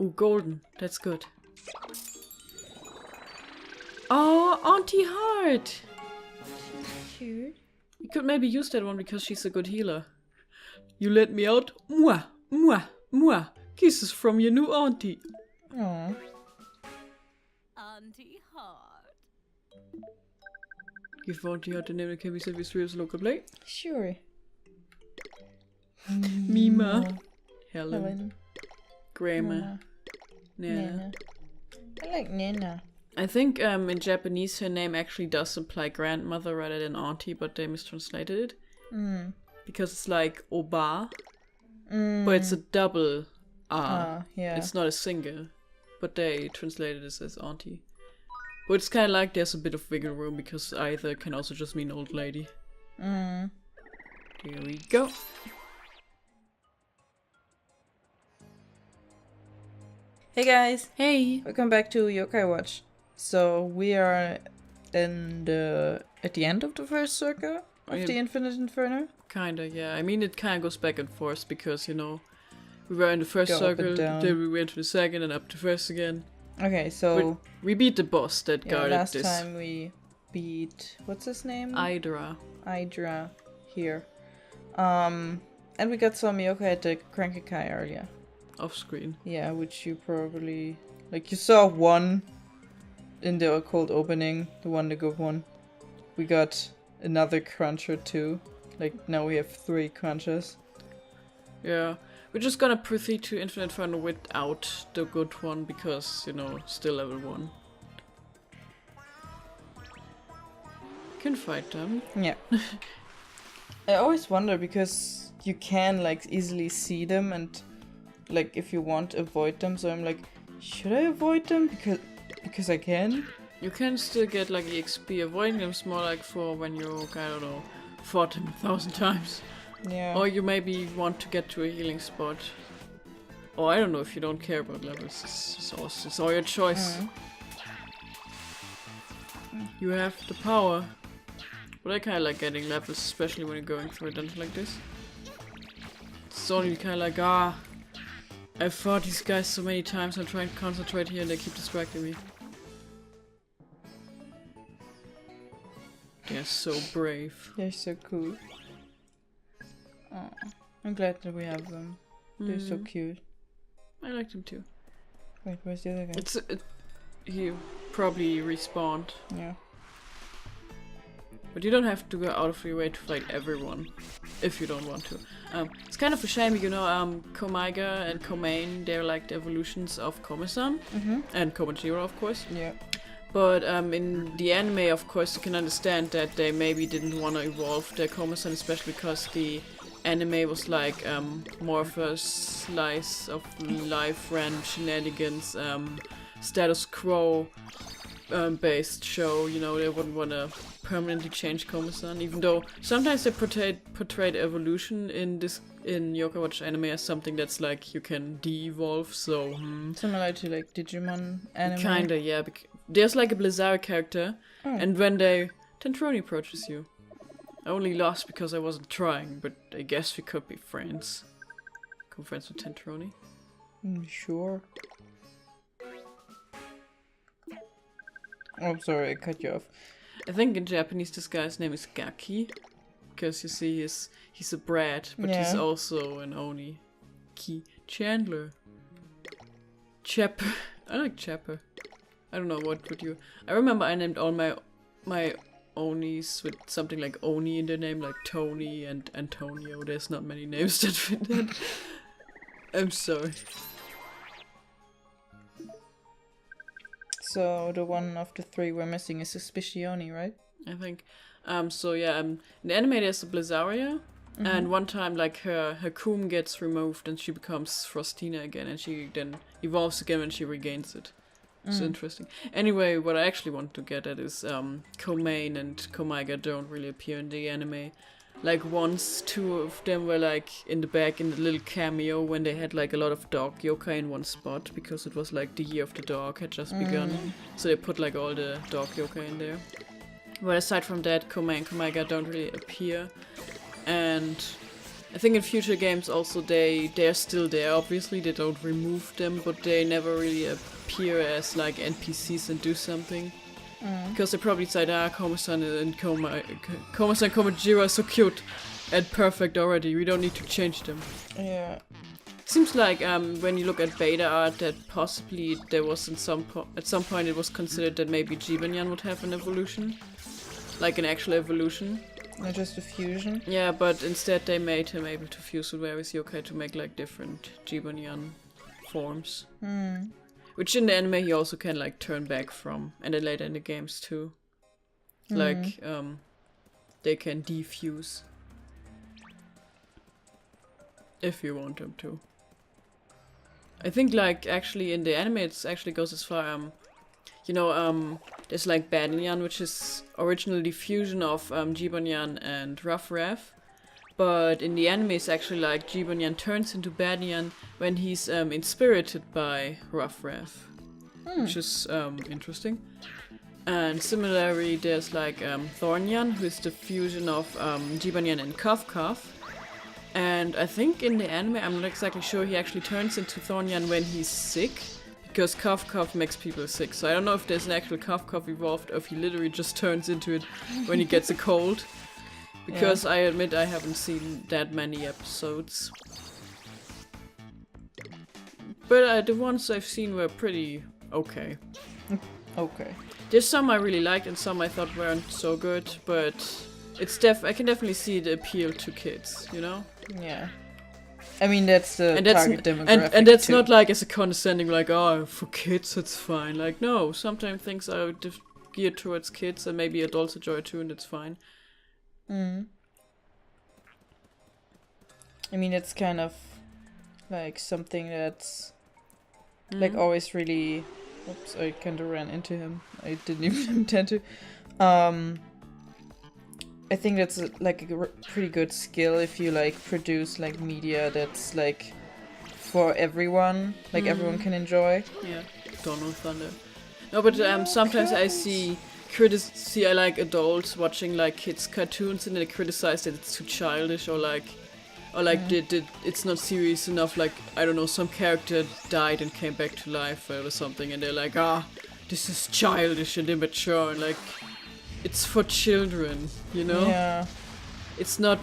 Ooh, golden. That's good. Oh, Auntie Heart! Cute. You could maybe use that one because she's a good healer. You let me out. Mwah, mwah, mwah. Kisses from your new auntie. Aww. Auntie Heart. Give Auntie Heart the name that can be said with serious local play. Sure. Mima. Helen. Grandma. Mama. Nana. Nana. I like Nana. I think in Japanese her name actually does imply grandmother rather than auntie, but they mistranslated it. Because it's like Oba, but it's a double R. Yeah. It's not a single, but they translated it as auntie. But it's kind of like there's a bit of wiggle room because either can also just mean old lady. There we go. Hey guys, Hey! welcome back to Yokai Watch. So we are at the end of the first circle of the Infinite Inferno. Kinda, yeah. I mean, it kind of goes back and forth because, you know, we were in the first Go up and circle, down. then we went to the second and up to first again. Okay, so We beat the boss that guarded last this. time we beat what's his name? Hydra. Hydra here. And we got some yokai at the Cranky Kai earlier. Off screen. Yeah, which you probably you saw one in the cold opening, the good one. We got another cruncher too. Like now we have 3 crunchers. Yeah. We're just gonna proceed to Infinite Inferno without the good one because, you know, still level 1. Can fight them. Yeah. I always wonder because you can easily see them and if you want avoid them, so I'm like, should I avoid them because I can? You can still get like EXP. Avoiding them is more like for when you, I don't know, fought them 1,000 times. Yeah. Or you maybe want to get to a healing spot. Or I don't know if you don't care about levels. It's all your choice. You have the power. But I kind of like getting levels, especially when you're going through a dungeon like this. It's only kind of like, I've fought these guys so many times, I'm trying to concentrate here and they keep distracting me. They're so brave. They're so cool. Oh, I'm glad that we have them. They're so cute. I like them too. Wait, where's the other guy? He probably respawned. Yeah. But you don't have to go out of your way to fight everyone, if you don't want to. It's kind of a shame, you know, Komaiga and Komain, they're like the evolutions of Komasan. And Komajiro, of course. Yeah. But in the anime, of course, you can understand that they maybe didn't want to evolve their Komasan, especially because the anime was like more of a slice of life, random shenanigans, status quo based show. You know, they wouldn't want to permanently change Komasan, even though sometimes they portrayed evolution in Yokai Watch anime as something that's like you can de-evolve, so Similar to Digimon anime. kinda, yeah. There's like a Blizzard character, and when Tentroni approaches you. I only lost because I wasn't trying, but I guess we could be friends. Come friends with Tentroni? Sure. Oh, sorry, I cut you off. I think in Japanese this guy's name is Gaki, because you see he's a brat, but he's also an Oni. Chandler. Chapper. I like Chapper. I don't know what would you... I remember I named all my Onis with something like Oni in their name, like Tony and Antonio. There's not many names that fit that. I'm sorry. So the one of the 3 we're missing is Suspicioni, right? I think. So yeah, in the anime there's a Blizzaria, and one time like her Kum gets removed and she becomes Frostina again, and she then evolves again when she regains it. So interesting. Anyway, what I actually want to get at is Komain and Komaiga don't really appear in the anime. Like once 2 of them were like in the back in the little cameo when they had like a lot of dog yokai in one spot because it was like the year of the dog had just begun. So they put like all the dog yokai in there. But aside from that, Komain and Komaiga don't really appear. And I think in future games also they're still there. Obviously they don't remove them, but they never really appear as like NPCs and do something. Because they probably decide, Koma-san and Koma-san Komajiro are so cute and perfect already. We don't need to change them. Yeah. Seems like when you look at beta art that possibly there was at some point it was considered that maybe Jibanyan would have an evolution, like an actual evolution. Not just a fusion. Yeah, but instead they made him able to fuse with various yokai to make like different Jibanyan forms. Which in the anime he also can like turn back from, and then later in the games too. Like they can defuse. If you want them to. I think like actually in the anime it actually goes as far there's like Banyan, which is originally fusion of Jibanyan and Ruff-Raff. But in the anime it's actually like Jibanyan turns into Banyan when he's inspirited by Ruff-Raff. Which is interesting. And similarly there's like Thornyan, who is the fusion of Jibanyan and Kaf-Kaf. And I think in the anime, I'm not exactly sure, he actually turns into Thornyan when he's sick. Because Kaf-Kaf makes people sick. So I don't know if there's an actual Kaf-Kaf evolved or if he literally just turns into it when he gets a cold. Because I admit I haven't seen that many episodes. But the ones I've seen were pretty okay. Okay. There's some I really liked and some I thought weren't so good, but it's I can definitely see the appeal to kids, you know? Yeah. I mean, that's the target demographic. And that's too. not like as a condescending, like, oh, for kids it's fine. Like, no, sometimes things are geared towards kids and maybe adults enjoy it too, and it's fine. I mean, it's kind of like something that's like always really. Oops, I kind of ran into him. I didn't even intend to. I think that's like a pretty good skill if you like produce like media that's like for everyone, like everyone can enjoy. Yeah, Dawn of Thunder. No, but sometimes I see I like adults watching like kids cartoons and they criticize that it's too childish or it's not serious enough. Like, I don't know, some character died and came back to life or something, and they're like, this is childish and immature, and like, it's for children, you know? Yeah. It's not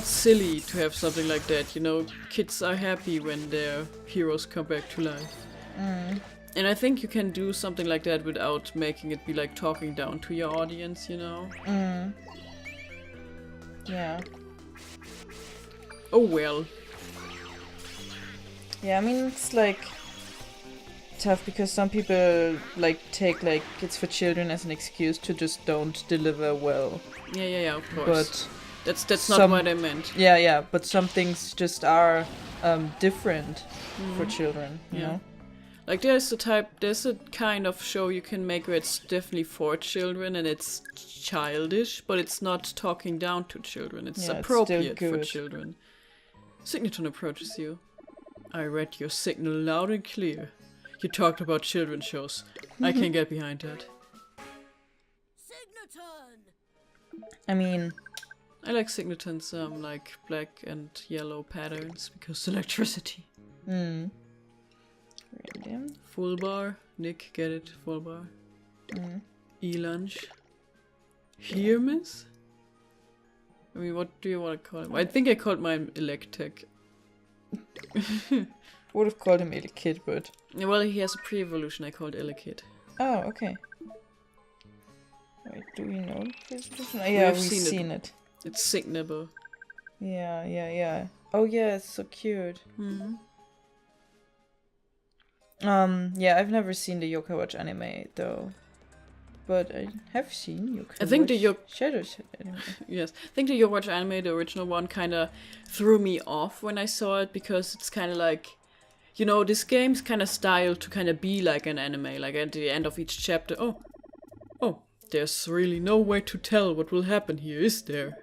silly to have something like that, you know? Kids are happy when their heroes come back to life. And I think you can do something like that without making it be like talking down to your audience, you know? Yeah. Oh well. Yeah, I mean, it's like tough because some people like take like it's for children as an excuse to just don't deliver well. Yeah, of course. But that's not what I meant. Yeah, but some things just are different for children, you know? Like there's a kind of show you can make where it's definitely for children and it's childish, but it's not talking down to children. It's appropriate for children. Signaton approaches you. I read your signal loud and clear. You talked about children's shows. I can get behind that. Signaton! I mean, I like Signaton's like black and yellow patterns because electricity. Random. Full bar. Nick, get it? Full bar. E-lunge. Here, miss? I mean, what do you want to call him? I think I called mine Electek. Would have called him Elekid, but... Yeah, well, he has a pre-evolution I called Elekid. Oh, okay. Wait, do we know this evolution? Oh, yeah, we've seen it. It's Signable. Yeah. Oh yeah, it's so cute. Yeah, I've never seen the Yo-Kai Watch anime, though. But I have seen Yo-Kai I think Watch the Shadows anime. Yes. I think the Yo Watch anime, the original one, kind of threw me off when I saw it because it's kind of like, you know, this game's kind of styled to kind of be like an anime. Like at the end of each chapter, oh, there's really no way to tell what will happen here, is there?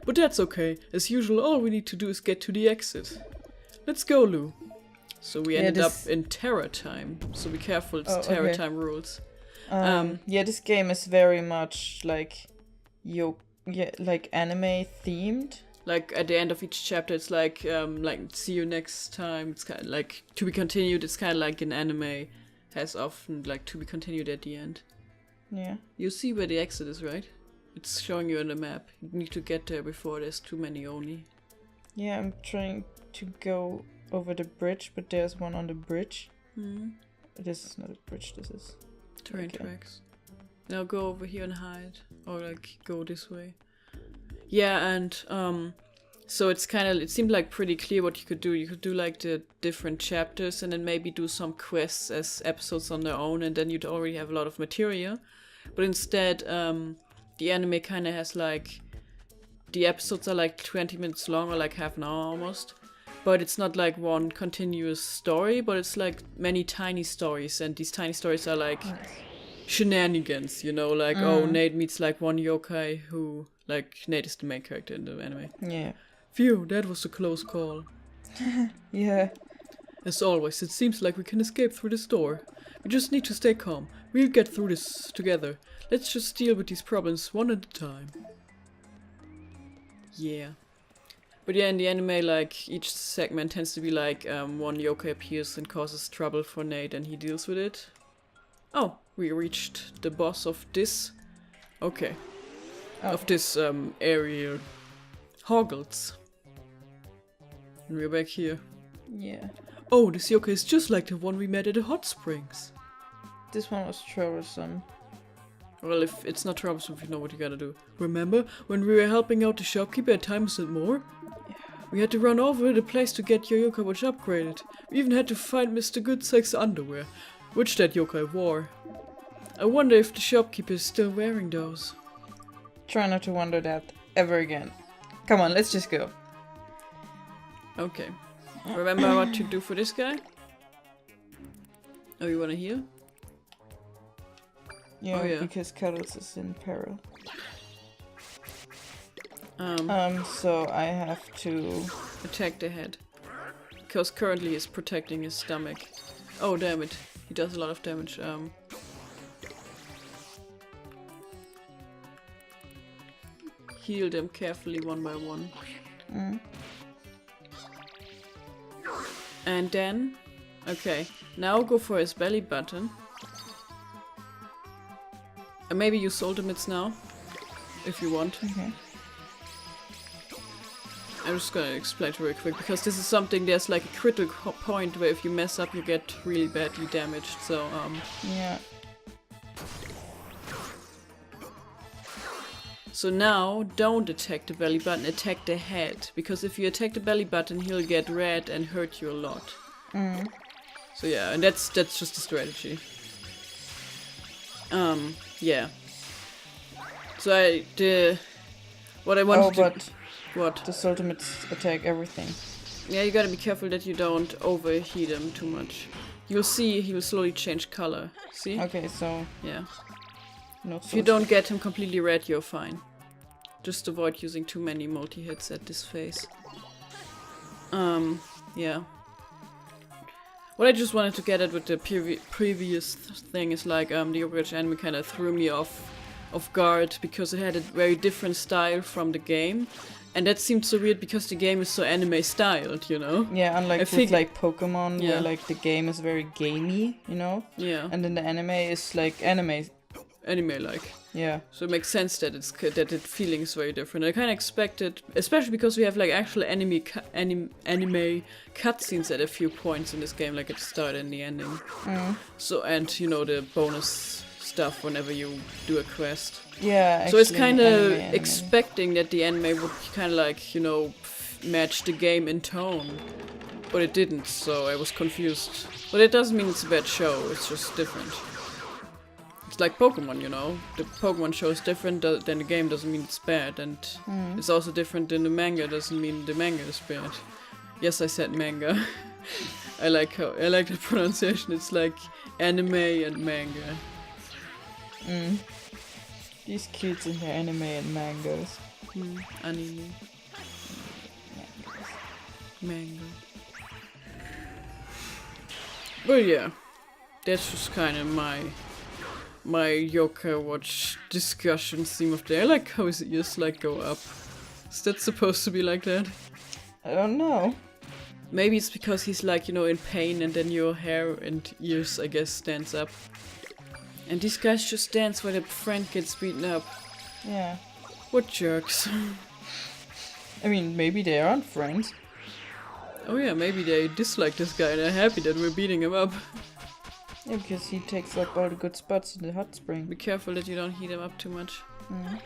But that's okay. As usual, all we need to do is get to the exit. Let's go, Lou. So we ended up in Terror Time. So be careful, it's Terror Time rules. Yeah, this game is very much like like anime themed. Like at the end of each chapter, it's like see you next time. It's kind of like to be continued. It's kind of like an anime has often like to be continued at the end. Yeah. You see where the exit is, right? It's showing you on the map. You need to get there before there's too many Oni. Yeah, I'm trying to go over the bridge, but there's one on the bridge. This is not a bridge, this is... Train tracks. Now go over here and hide. Or like go this way. Yeah, and so it's kind of, it seemed like pretty clear what you could do. You could do like the different chapters and then maybe do some quests as episodes on their own, and then you'd already have a lot of material. But instead, the anime kind of has like, the episodes are like 20 minutes long or like half an hour almost. But it's not like one continuous story, but it's like many tiny stories, and these tiny stories are like shenanigans, you know, like oh, Nate meets like one yokai who, like, Nate is the main character in the anime. Yeah. Phew, that was a close call. Yeah. As always, it seems like we can escape through this door. We just need to stay calm. We'll get through this together. Let's just deal with these problems one at a time. Yeah. But yeah, in the anime, like, each segment tends to be like, one yokai appears and causes trouble for Nate, and he deals with it. Oh, we reached the boss of this. Okay. Oh. Of this, area. Hoggles. And we're back here. Yeah. Oh, this yokai is just like the one we met at the hot springs. This one was troublesome. Well, if it's not troublesome, if you know what you gotta do. Remember when we were helping out the shopkeeper at Times and More? Yeah. We had to run over the place to get your yokai watch upgraded. We even had to find Mr. Goodseck's underwear, which that yokai wore. I wonder if the shopkeeper is still wearing those. Try not to wonder that ever again. Come on, let's just go. Okay. Remember what to do for this guy? Oh, you wanna heal? Yeah, Oh, yeah. because Cuddles is in peril. Um, So I have to... attack the head. Because currently he's protecting his stomach. Oh, damn it. He does a lot of damage. Heal them carefully one by one. And then... okay, now go for his belly button. And maybe use ultimates now, if you want. Okay. I'm just gonna explain it real quick, because this is something, there's like a critical point where if you mess up you get really badly damaged, so Yeah. So now, don't attack the belly button, attack the head. Because if you attack the belly button, he'll get red and hurt you a lot. So yeah, and that's just a strategy. Yeah. So what I wanted to... but What? the ultimates attack everything. Yeah, you gotta be careful that you don't overheat him too much. You'll see he will slowly change color. See? Okay, so... Yeah. no. If you don't get him completely red, you're fine. Just avoid using too many multi-hits at this phase. Yeah. What I just wanted to get at with the previous thing is like, the Yo-Kaialone anime kind of threw me off guard because it had a very different style from the game. And that seemed so weird because the game is so anime styled, you know? Yeah, unlike with like Pokemon, where like the game is very gamey, you know? Yeah. And then the anime is like Anime-like. Yeah. So it makes sense that the feeling is very different. I kind of expected, especially because we have like actual anime cutscenes at a few points in this game, like at the start and the ending. So, and you know, the bonus stuff whenever you do a quest. Yeah, actually, so it's kind of anime. expecting that the anime would kind of like, you know, match the game in tone. But it didn't, so I was confused. But it doesn't mean it's a bad show, it's just different. It's like Pokemon, you know? The Pokemon show is different than the game, doesn't mean it's bad. And it's also different than the manga, doesn't mean the manga is bad. Yes, I said manga. I like the pronunciation, it's like anime and manga. These kids in their anime and mangas. Anime. Manga. But yeah, that's just kind of my Yokai Watch discussion theme of the day. I like how his ears like go up. Is that supposed to be like that? I don't know. Maybe it's because he's like, in pain and then your hair and ears, I guess, stands up. And these guys just dance when their friend gets beaten up. Yeah. What jerks. I mean, maybe they aren't friends. Oh yeah, maybe they dislike this guy and are happy that we're beating him up. Yeah, because he takes up all the good spots in the hot spring. Be careful that you don't heat him up too much. Mm.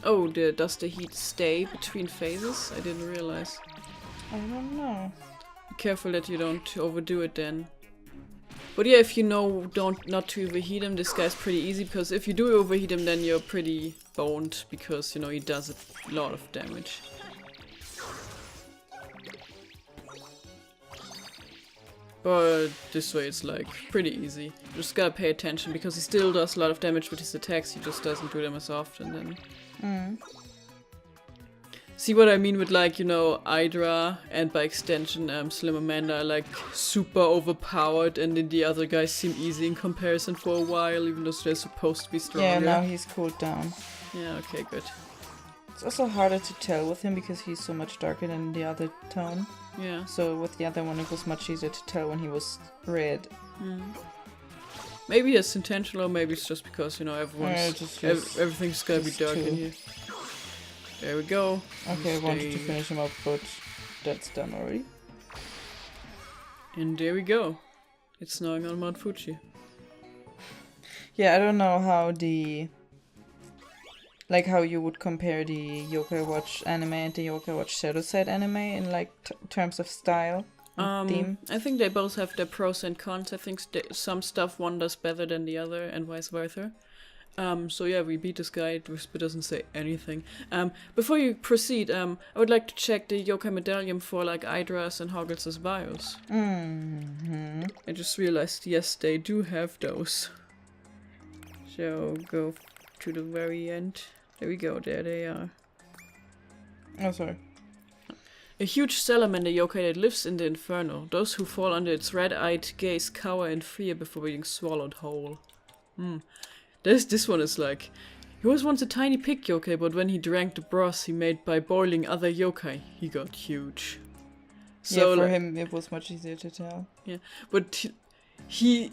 Oh, does the heat stay between phases? I didn't realize. I don't know. Be careful that you don't overdo it then. But yeah, if you know not to overheat him, this guy's pretty easy, because if you do overheat him, then you're pretty boned, because, he does a lot of damage. But this way it's like pretty easy. You just gotta pay attention, because he still does a lot of damage with his attacks, he just doesn't do them as often then. Mm. See what I mean with like, Hydra and by extension Slim Amanda are like super overpowered, and then the other guys seem easy in comparison for a while, even though they're supposed to be stronger. Yeah, now he's cooled down. Yeah, okay, good. It's also harder to tell with him because he's so much darker than the other tone. Yeah. So with the other one it was much easier to tell when he was red. Maybe it's intentional, or maybe it's just because, everything's gotta be dark in here. There we go. Okay, I wanted to finish him up, but that's done already. And there we go. It's snowing on Mount Fuji. Yeah, I don't know how how you would compare the Yokai Watch anime and the Yokai Watch Shadow Side anime in like terms of style and theme. I think they both have their pros and cons. I think some stuff one does better than the other, and vice versa. So yeah, we beat this guy. Whisper doesn't say anything. Before you proceed, I would like to check the Yokai Medallion for like Hydra's and Hoggles' bios. I just realized, yes, they do have those. So go to the very end. There we go, there they are. Oh, sorry. A huge salamander yokai that lives in the Inferno. Those who fall under its red-eyed gaze cower in fear before being swallowed whole. This one is like... He was once a tiny pig yokai, but when he drank the broth he made by boiling other yokai, he got huge. So yeah, for him it was much easier to tell. Yeah, but he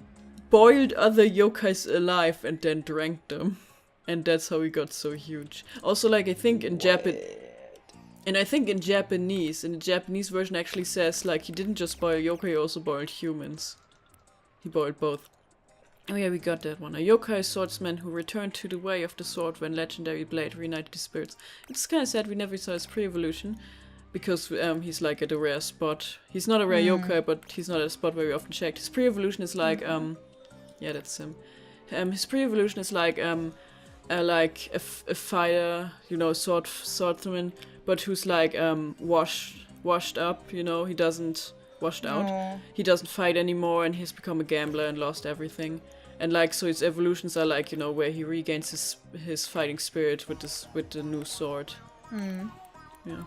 boiled other yokais alive and then drank them. And that's how he got so huge. Also, like, I think in Japanese, in the Japanese version actually says, like, he didn't just boil yokai, he also boiled humans. He boiled both. Oh yeah, we got that one. A yokai swordsman who returned to the way of the sword when legendary blade reunited his spirits. It's kind of sad we never saw his pre-evolution, because he's like at a rare spot. He's not a rare yokai, but he's not at a spot where we often checked. His pre-evolution is like, yeah, that's him. His pre-evolution is like a fighter, swordsman, but who's like washed up, he doesn't washed out. He doesn't fight anymore, and he's become a gambler and lost everything. And like, so his evolutions are like, where he regains his fighting spirit with the new sword. Yeah.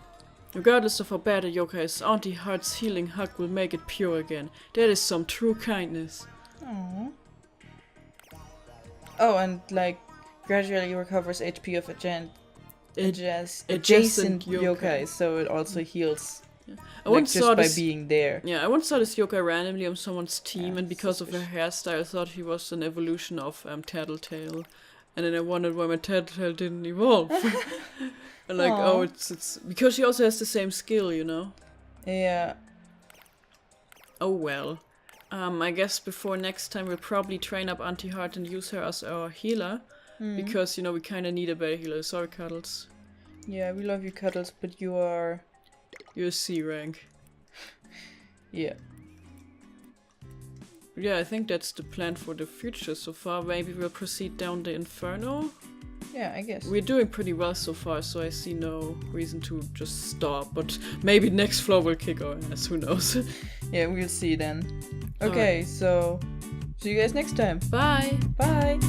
Regardless of how bad a yokai is, Auntie Heart's healing hug will make it pure again. That is some true kindness. Aww. Oh, and like gradually recovers HP of adjacent yokai, so it also heals. Yeah. By being there. Yeah, I once saw this yokai randomly on someone's team, and because of her hairstyle, I thought he was an evolution of Tattletale. And then I wondered why my Tattletale didn't evolve. And like, oh, it's because she also has the same skill, Yeah. Oh well. I guess before next time we'll probably train up Auntie Heart and use her as our healer. Because, we kind of need a better healer. Sorry, Cuddles. Yeah, we love you, Cuddles, but you're C rank. Yeah. Yeah, I think that's the plan for the future so far. Maybe we'll proceed down the Inferno. Yeah, I guess. We're doing pretty well so far, so I see no reason to just stop. But maybe next floor will kick our ass, who knows. Yeah, we'll see then. Okay, so see you guys next time. Bye! Bye!